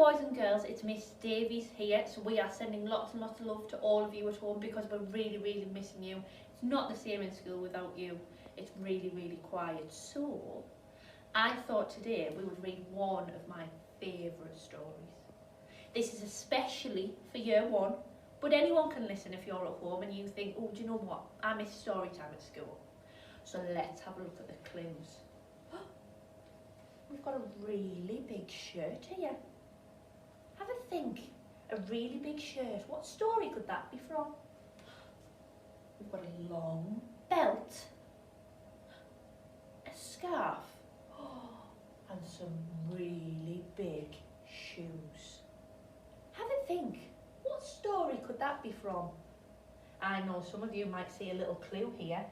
boys and girls, it's Miss Davies here. So we are sending lots and lots of love to all of you at home because we're really, really missing you. It's not the same in school without you. It's really, really quiet. So I thought today we would read one of my favourite stories. This is especially for year one, but anyone can listen if you're at home and you think, oh, do you know what? I miss story time at school. So let's have a look at the clues. We've got a really big shirt here. Have a think. A really big shirt. What story could that be from? We've got a long belt, a scarf, and some really big shoes. Have a think. What story could that be from? I know some of you might see a little clue here,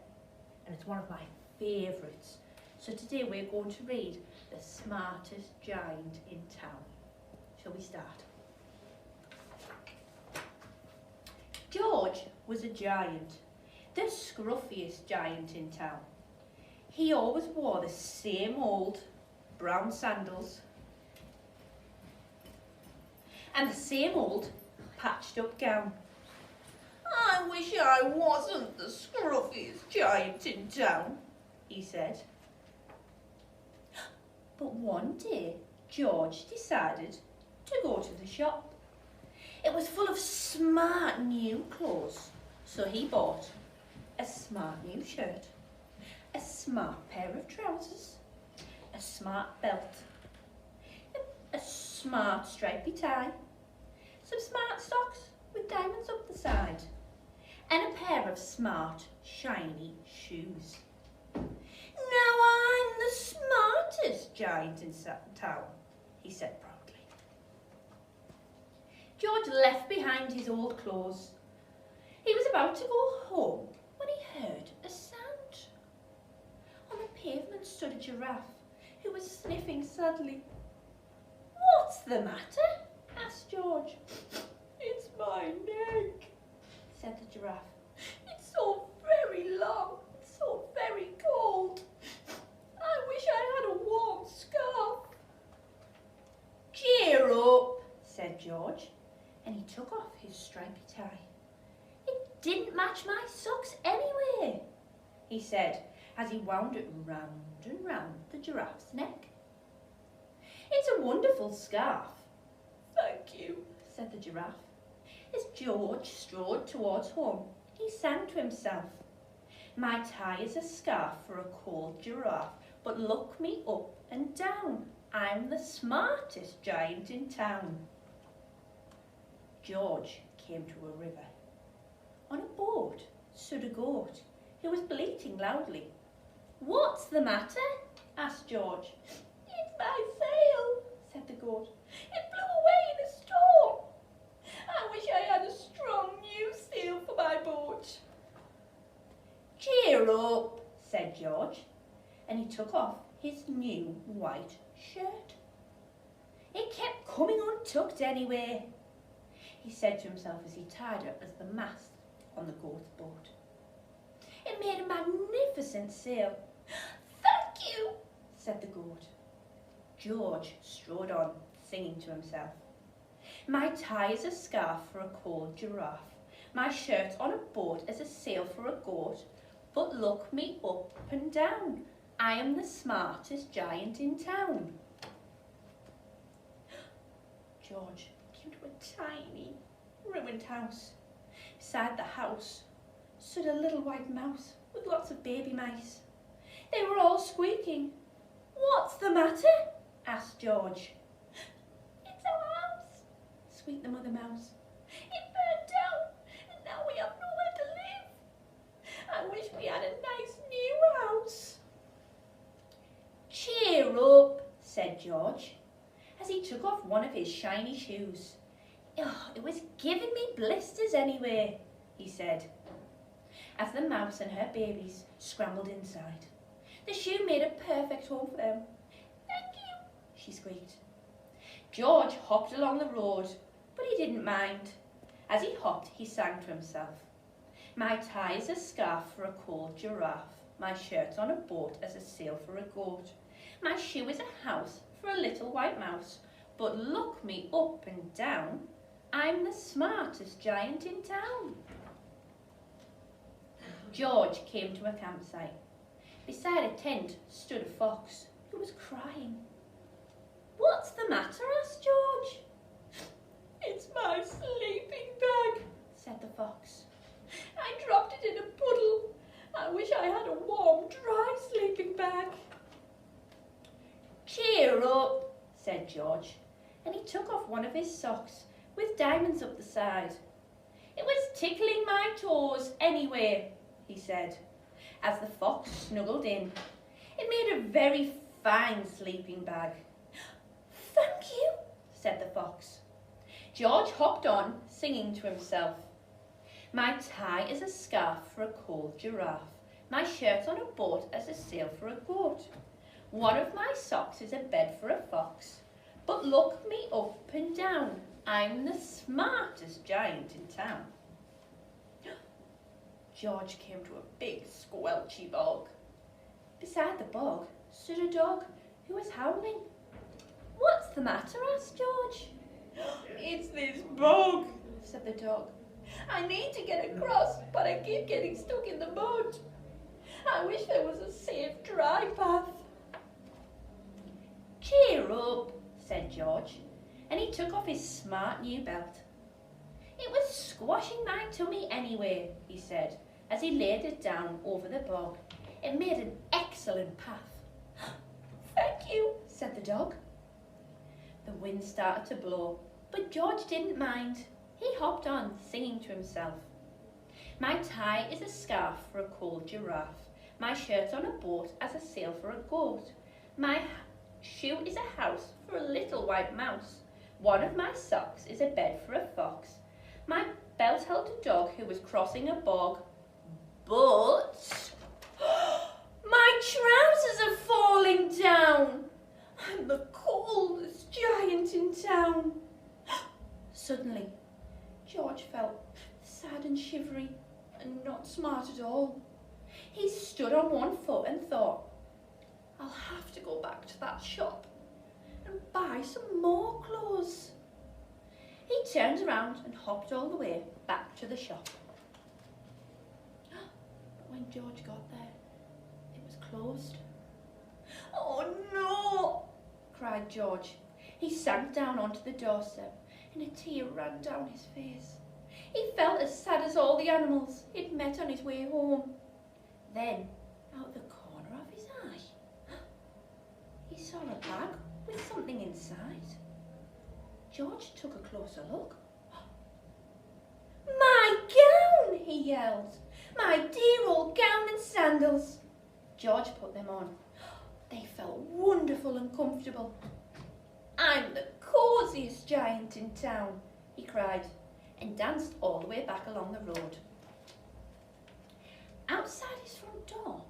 and it's one of my favourites. So today we're going to read The Smartest Giant in Town. Shall we start? George was a giant, the scruffiest giant in town. He always wore the same old brown sandals and the same old patched up gown. I wish I wasn't the scruffiest giant in town, he said. But one day, George decided to go to the shop. It was full of smart new clothes, so he bought a smart new shirt, a smart pair of trousers, a smart belt, a smart stripy tie, some smart socks with diamonds up the side, and a pair of smart, shiny shoes. Now I'm the smartest giant in town, he said proudly. George left behind his old clothes. He was about to go home when he heard a sound. On the pavement stood a giraffe who was sniffing sadly. What's the matter? Asked George. It's my neck, said the giraffe. It's so very long, so very cold. I wish I had a warm scarf. Cheer up, said George, and he took off his stripy tie. It didn't match my socks anyway, he said, as he wound it round and round the giraffe's neck. It's a wonderful scarf. Thank you, said the giraffe. As George strode towards home, he sang to himself. My tie is a scarf for a cold giraffe, but look me up and down. I'm the smartest giant in town. George came to a river. On a boat stood a goat who was bleating loudly. What's the matter? Asked George. It's my sail, said the goat. It blew away in a storm. I wish I had a strong new sail for my boat. Cheer up, said George, and he took off his new white shirt. It kept coming untucked anyway, he said to himself as he tied up as the mast on the goat's boat. It made a magnificent sail. Thank you, said the goat. George strode on, singing to himself. My tie is a scarf for a cold giraffe. My shirt's on a boat as a sail for a goat. But look me up and down. I am the smartest giant in town. George came to a tiny, ruined house. Beside the house stood a little white mouse with lots of baby mice. They were all squeaking. What's the matter? Asked George. It's our house, squeaked the mother mouse. It burned down and now we have nowhere to live. I wish we had a nice new house. Cheer up, said George, as he took off one of his shiny shoes. Oh, it was giving me blisters anyway, he said, as the mouse and her babies scrambled inside. The shoe made a perfect home for them. Thank you, she squeaked. George hopped along the road, but he didn't mind. As he hopped, he sang to himself. My tie is a scarf for a cold giraffe. My shirt's on a boat as a sail for a goat. My shoe is a house for a little white mouse. but look me up and down, I'm the smartest giant in town. George came to a campsite. Beside a tent stood a fox who was crying. "What's the matter?" asked George. "It's my sleeping bag," said the fox. "I dropped it in a puddle. I wish I had a warm, dry sleeping bag." "Cheer up," said George, and he took off one of his socks with diamonds up the side. "It was tickling my toes anyway," he said, as the fox snuggled in. It made a very fine sleeping bag. "Thank you," said the fox. George hopped on, singing to himself. "My tie is a scarf for a cold giraffe. My shirt on a boat as a sail for a goat. One of my socks is a bed for a fox. But look me up and down, I'm the smartest giant in town." George came to a big squelchy bog. Beside the bog stood a dog who was howling. "What's the matter?" asked George. "It's this bog," said the dog. "I need to get across, but I keep getting stuck in the mud. I wish there was a safe, dry path." "Cheer up," said George, and he took off his smart new belt. "It was squashing my tummy anyway," he said, as he laid it down over the bog. "It made an excellent path." "Thank you," said the dog. The wind started to blow, but George didn't mind. He hopped on, singing to himself. "My tie is a scarf for a cold giraffe. My shirt on a boat as a sail for a goat. My shoe is a house for a little white mouse. One of my socks is a bed for a fox. My belt held a dog who was crossing a bog. But my trousers are falling down. I'm the coldest giant in town." Suddenly, George felt sad and shivery and not smart at all. He stood on one foot and thought, "I'll have to go back to that shop and buy some more clothes." He turned around and hopped all the way back to the shop. But when George got there, it was closed. "Oh no!" cried George. He sank down onto the doorstep and a tear ran down his face. He felt as sad as all the animals he'd met on his way home. Then, out the corner of his eye, he saw a bag with something inside. George took a closer look. "My gown!" he yelled. "My dear old gown and sandals!" George put them on. They felt wonderful and comfortable. "I'm the cosiest giant in town," he cried, and danced all the way back along the road. Outside his front door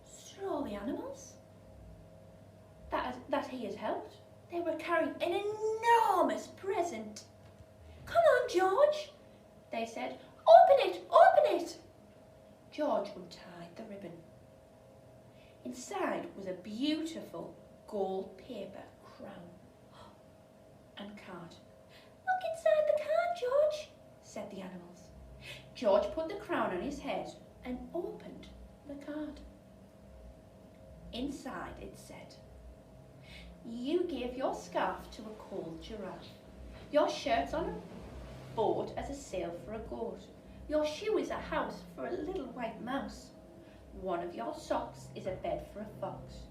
stood all the animals that he had helped. They were carrying an enormous present. "Come on, George," they said. "Open it, open it." George untied the ribbon. Inside was a beautiful gold paper crown and card. "Look inside the card, George," said the animals. George put the crown on his head and opened the card. Inside it said, "You gave your scarf to a cold giraffe, your shirt on a boat as a sail for a goat, your shoe is a house for a little white mouse, one of your socks is a bed for a fox.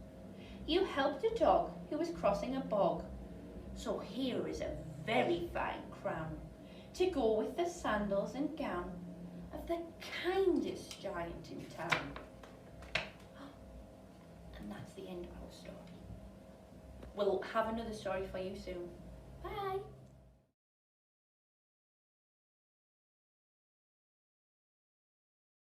You helped a dog who was crossing a bog, so here is a very fine crown to go with the sandals and gown of the kindest giant in town." And that's the end of our story. We'll have another story for you soon. Bye.